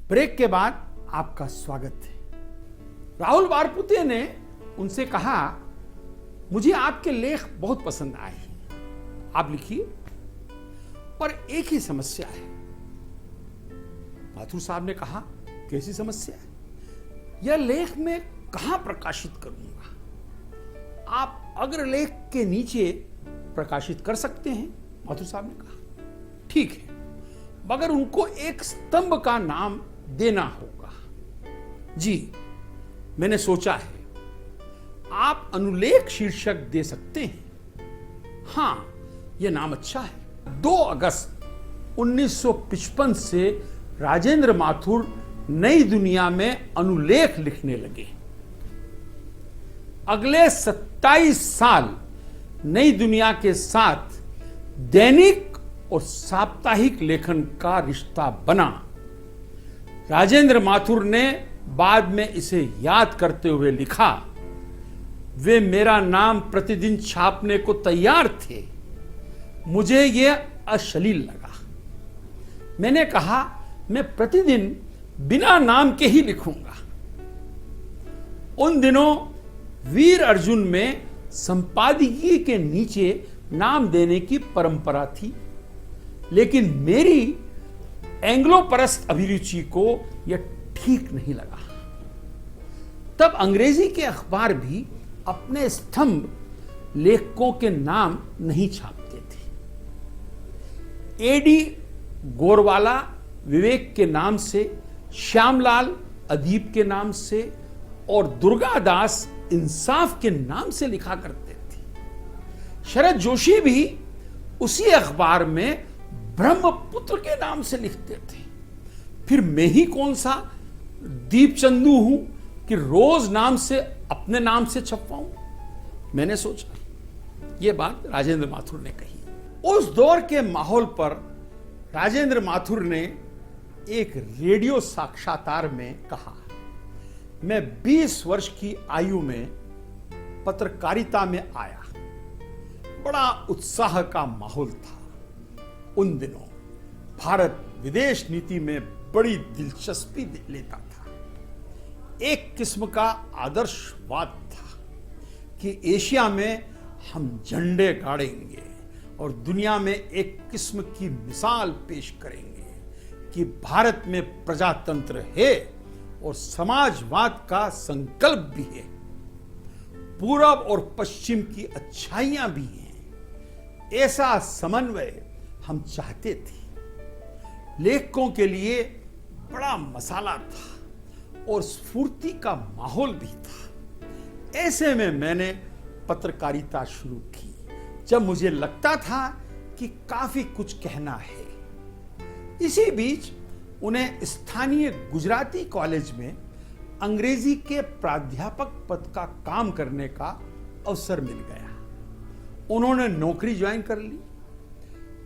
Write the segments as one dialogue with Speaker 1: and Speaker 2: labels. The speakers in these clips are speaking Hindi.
Speaker 1: ब्रेक के बाद आपका स्वागत है। राहुल वारपुते ने उनसे कहा, मुझे आपके लेख बहुत पसंद आए, आप लिखिए, पर एक ही समस्या है। माथुर साहब ने कहा, कैसी समस्या है? यह लेख मैं कहां प्रकाशित करूंगा? आप अग्रलेख के नीचे प्रकाशित कर सकते हैं। माथुर साहब ने कहा, ठीक है, मगर उनको एक स्तंभ का नाम देना होगा। जी, मैंने सोचा है, आप अनुलेख शीर्षक दे सकते हैं। हां, यह नाम अच्छा है। 2 अगस्त 1955 से राजेंद्र माथुर नई दुनिया में अनुलेख लिखने लगे। अगले 27 साल नई दुनिया के साथ दैनिक और साप्ताहिक लेखन का रिश्ता बना। राजेंद्र माथुर ने बाद में इसे याद करते हुए लिखा, वे मेरा नाम प्रतिदिन छापने को तैयार थे, मुझे यह अश्लील लगा। मैंने कहा, मैं प्रतिदिन बिना नाम के ही लिखूंगा। उन दिनों वीर अर्जुन में संपादकीय के नीचे नाम देने की परंपरा थी, लेकिन मेरी एंग्लो परस्त अभिरुचि को यह ठीक नहीं लगा। तब अंग्रेजी के अखबार भी अपने स्तंभ लेखकों के नाम नहीं छापते थे। एडी गोरवाला विवेक के नाम से, श्यामलाल अदीब के नाम से और दुर्गादास इंसाफ के नाम से लिखा करते थे। शरद जोशी भी उसी अखबार में ब्रह्मपुत्र के नाम से लिखते थे। फिर मैं ही कौन सा दीपचंदू हूं कि रोज नाम से अपने नाम से छपवाऊं? मैंने सोचा। यह बात राजेंद्र माथुर ने कही। उस दौर के माहौल पर राजेंद्र माथुर ने एक रेडियो साक्षात्कार में कहा, मैं 20 वर्ष की आयु में पत्रकारिता में आया। बड़ा उत्साह का माहौल था। उन दिनों भारत विदेश नीति में बड़ी दिलचस्पी लेता था। एक किस्म का आदर्शवाद था कि एशिया में हम झंडे गाड़ेंगे और दुनिया में एक किस्म की मिसाल पेश करेंगे कि भारत में प्रजातंत्र है और समाजवाद का संकल्प भी है। पूरब और पश्चिम की अच्छाइयां भी हैं। ऐसा समन्वय हम चाहते थे। लेखकों के लिए बड़ा मसाला था और स्फूर्ति का माहौल भी था। ऐसे में मैंने पत्रकारिता शुरू की, जब मुझे लगता था कि काफी कुछ कहना है। इसी बीच उन्हें स्थानीय गुजराती कॉलेज में अंग्रेजी के प्राध्यापक पद का काम करने का अवसर मिल गया। उन्होंने नौकरी ज्वाइन कर ली।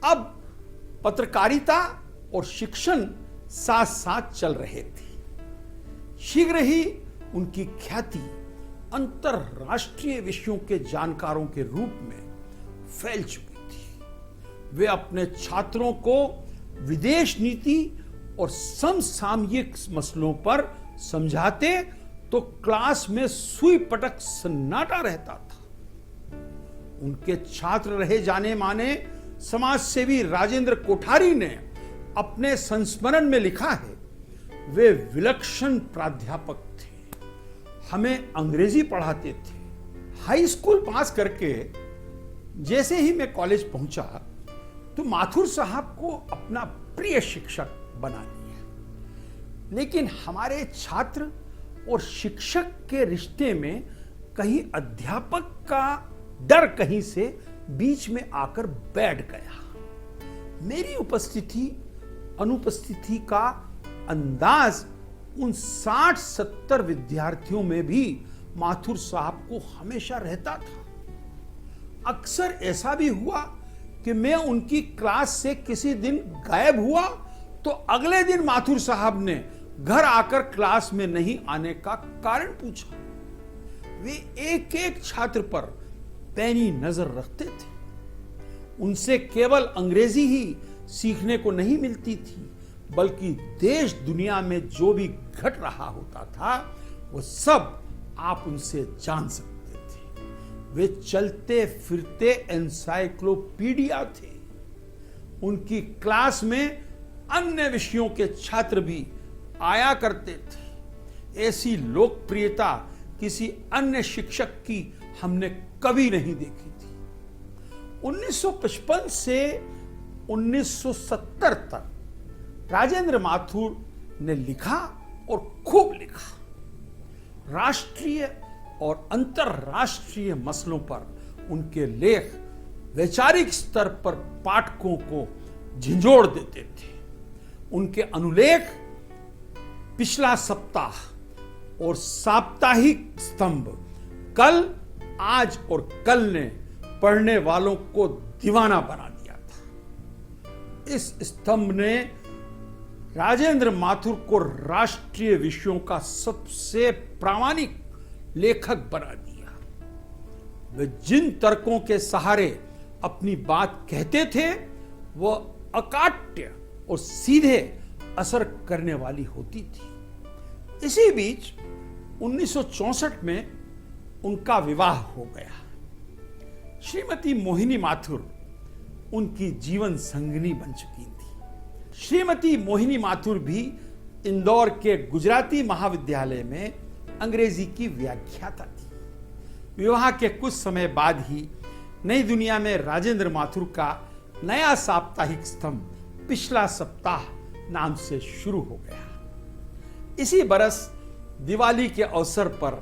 Speaker 1: अब पत्रकारिता और शिक्षण साथ साथ चल रहे थे। शीघ्र ही उनकी ख्याति अंतरराष्ट्रीय विषयों के जानकारों के रूप में फैल चुकी थी। वे अपने छात्रों को विदेश नीति और समसामयिक मसलों पर समझाते तो क्लास में सुई पटक सन्नाटा रहता था। उनके छात्र रहे जाने माने समाजसेवी राजेंद्र कोठारी ने अपने संस्मरण में लिखा है, वे विलक्षण प्राध्यापक थे, हमें अंग्रेजी पढ़ाते थे। हाई स्कूल पास करके जैसे ही मैं कॉलेज पहुंचा तो माथुर साहब को अपना प्रिय शिक्षक बना लिया। लेकिन हमारे छात्र और शिक्षक के रिश्ते में कहीं अध्यापक का डर कहीं से बीच में आकर बैठ गया। मेरी उपस्थिति अनुपस्थिति का अंदाज उन 60-70 विद्यार्थियों में भी माथुर साहब को हमेशा रहता था। अक्सर ऐसा भी हुआ कि मैं उनकी क्लास से किसी दिन गायब हुआ तो अगले दिन माथुर साहब ने घर आकर क्लास में नहीं आने का कारण पूछा। वे एक एक छात्र पर पैनी नजर रखते थे। उनसे केवल अंग्रेजी ही सीखने को नहीं मिलती थी, बल्कि देश दुनिया में जो भी घट रहा होता था वो सब आप उनसे जान सकते थे। वे चलते फिरते एनसाइक्लोपीडिया थे। उनकी क्लास में अन्य विषयों के छात्र भी आया करते थे। ऐसी लोकप्रियता किसी अन्य शिक्षक की हमने कभी नहीं देखी थी। 1955 से 1970 तक राजेंद्र माथुर ने लिखा और खूब लिखा। राष्ट्रीय और अंतरराष्ट्रीय मसलों पर उनके लेख वैचारिक स्तर पर पाठकों को झिंझोड़ देते थे। उनके अनुलेख पिछला सप्ताह और साप्ताहिक स्तंभ कल, आज और कल ने पढ़ने वालों को दीवाना बना दिया था। इस स्तंभ ने राजेंद्र माथुर को राष्ट्रीय विषयों का सबसे प्रामाणिक लेखक बना दिया। वे जिन तर्कों के सहारे अपनी बात कहते थे वह अकाट्य और सीधे असर करने वाली होती थी। इसी बीच 1964 में उनका विवाह हो गया। श्रीमती मोहिनी माथुर उनकी जीवन संगिनी बन चुकी थी। श्रीमती मोहिनी माथुर भी इंदौर के गुजराती महाविद्यालय में अंग्रेजी की व्याख्याता थी। विवाह के कुछ समय बाद ही नई दुनिया में राजेंद्र माथुर का नया साप्ताहिक स्तंभ पिछला सप्ताह नाम से शुरू हो गया। इसी बरस दिवाली के अवसर पर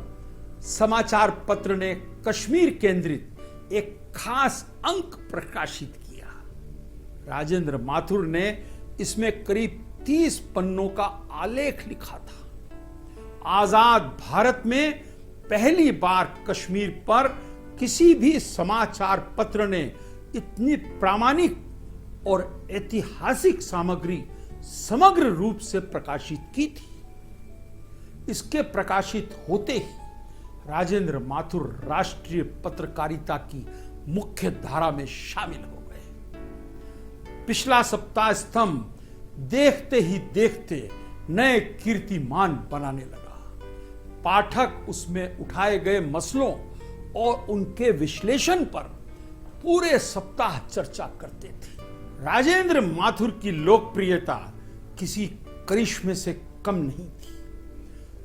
Speaker 1: समाचार पत्र ने कश्मीर केंद्रित एक खास अंक प्रकाशित किया। राजेंद्र माथुर ने इसमें करीब 30 पन्नों का आलेख लिखा था। आजाद भारत में पहली बार कश्मीर पर किसी भी समाचार पत्र ने इतनी प्रामाणिक और ऐतिहासिक सामग्री समग्र रूप से प्रकाशित की थी। इसके प्रकाशित होते ही राजेंद्र माथुर राष्ट्रीय पत्रकारिता की मुख्य धारा में शामिल हो गए। पिछला सप्ताह स्तंभ देखते ही देखते नए कीर्तिमान बनाने लगा। पाठक उसमें उठाए गए मसलों और उनके विश्लेषण पर पूरे सप्ताह चर्चा करते थे। राजेंद्र माथुर की लोकप्रियता किसी करिश्मे से कम नहीं थी।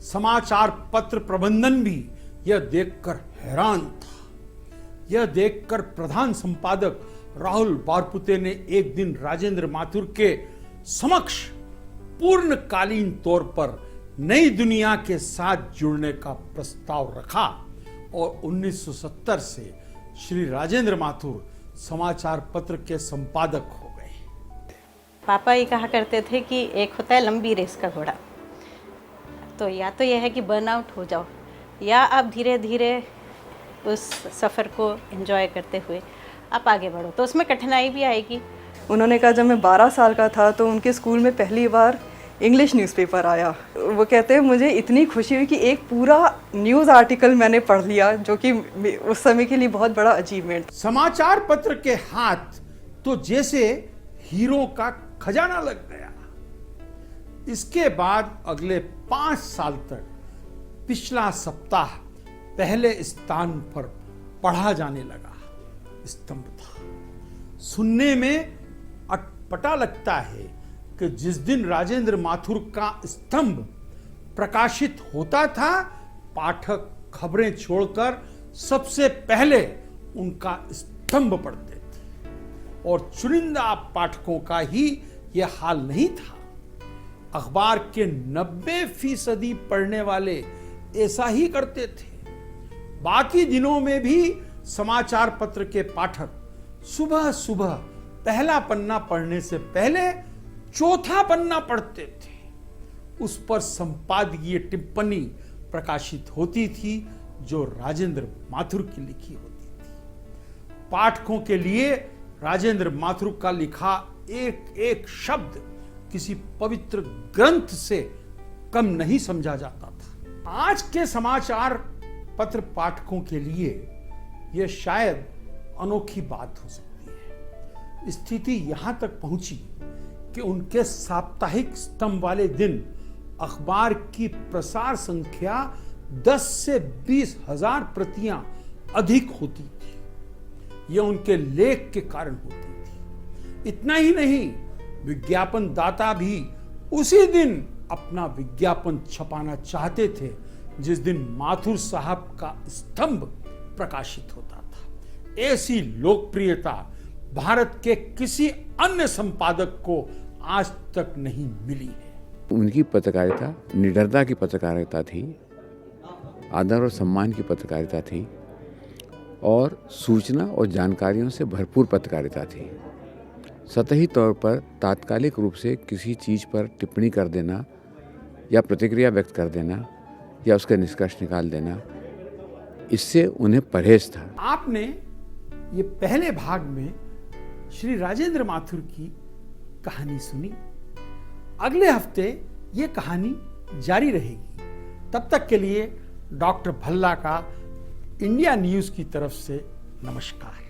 Speaker 1: समाचार पत्र प्रबंधन भी यह देखकर हैरान था। यह देखकर प्रधान संपादक राहुल बारपुते ने एक दिन राजेंद्र माथुर के समक्ष पूर्णकालीन तौर पर नई दुनिया के साथ जुड़ने का प्रस्ताव रखा और 1970 से श्री राजेंद्र माथुर समाचार पत्र के संपादक हो गए।
Speaker 2: पापा ये कहा करते थे कि एक होता है लंबी रेस का घोड़ा, तो या तो यह है कि बर्नआउट हो जाओ या आप धीरे धीरे उस सफ़र को एंजॉय करते हुए आप आगे बढ़ो। तो उसमें कठिनाई भी आएगी।
Speaker 3: उन्होंने कहा जब मैं 12 साल का था तो उनके स्कूल में पहली बार इंग्लिश न्यूज़पेपर आया। वो कहते हैं मुझे इतनी खुशी हुई कि एक पूरा न्यूज़ आर्टिकल मैंने पढ़ लिया, जो कि उस समय के लिए बहुत बड़ा अचीवमेंट।
Speaker 1: समाचार पत्र के हाथ तो जैसे हीरो का खजाना लग गया। इसके बाद अगले 5 साल तक पिछला सप्ताह पहले स्थान पर पढ़ा जाने लगा स्तंभ था। सुनने में अटपटा लगता है कि जिस दिन राजेंद्र माथुर का स्तंभ प्रकाशित होता था, पाठक खबरें छोड़कर सबसे पहले उनका स्तंभ पढ़ते थे और चुनिंदा पाठकों का ही यह हाल नहीं था। अखबार के 90% पढ़ने वाले ऐसा ही करते थे। बाकी दिनों में भी समाचार पत्र के पाठक सुबह सुबह पहला पन्ना पढ़ने से पहले चौथा पन्ना पढ़ते थे। उस पर संपादकीय टिप्पणी प्रकाशित होती थी जो राजेंद्र माथुर की लिखी होती थी। पाठकों के लिए राजेंद्र माथुर का लिखा एक एक शब्द किसी पवित्र ग्रंथ से कम नहीं समझा जाता था। आज के समाचार पत्र पाठकों के लिए यह शायद अनोखी बात हो सकती है। स्थिति यहां तक पहुंची कि उनके साप्ताहिक स्तंभ वाले दिन अखबार की प्रसार संख्या 10 से 20 हजार प्रतियां अधिक होती थी। यह उनके लेख के कारण होती थी। इतना ही नहीं, विज्ञापन दाता भी उसी दिन अपना विज्ञापन छपाना चाहते थे जिस दिन माथुर साहब का स्तंभ प्रकाशित होता था। ऐसी लोकप्रियता भारत के किसी अन्य संपादक को आज तक नहीं मिली है।
Speaker 4: उनकी पत्रकारिता निडरता की पत्रकारिता थी, आदर और सम्मान की पत्रकारिता थी और सूचना और जानकारियों से भरपूर पत्रकारिता थी। सतही तौर पर तात्कालिक रूप से किसी चीज़ पर टिप्पणी कर देना या प्रतिक्रिया व्यक्त कर देना या उसका निष्कर्ष निकाल देना, इससे उन्हें परहेज था।
Speaker 1: आपने ये पहले भाग में श्री राजेंद्र माथुर की कहानी सुनी। अगले हफ्ते ये कहानी जारी रहेगी। तब तक के लिए डॉक्टर भल्ला का इंडिया न्यूज़ की तरफ से नमस्कार।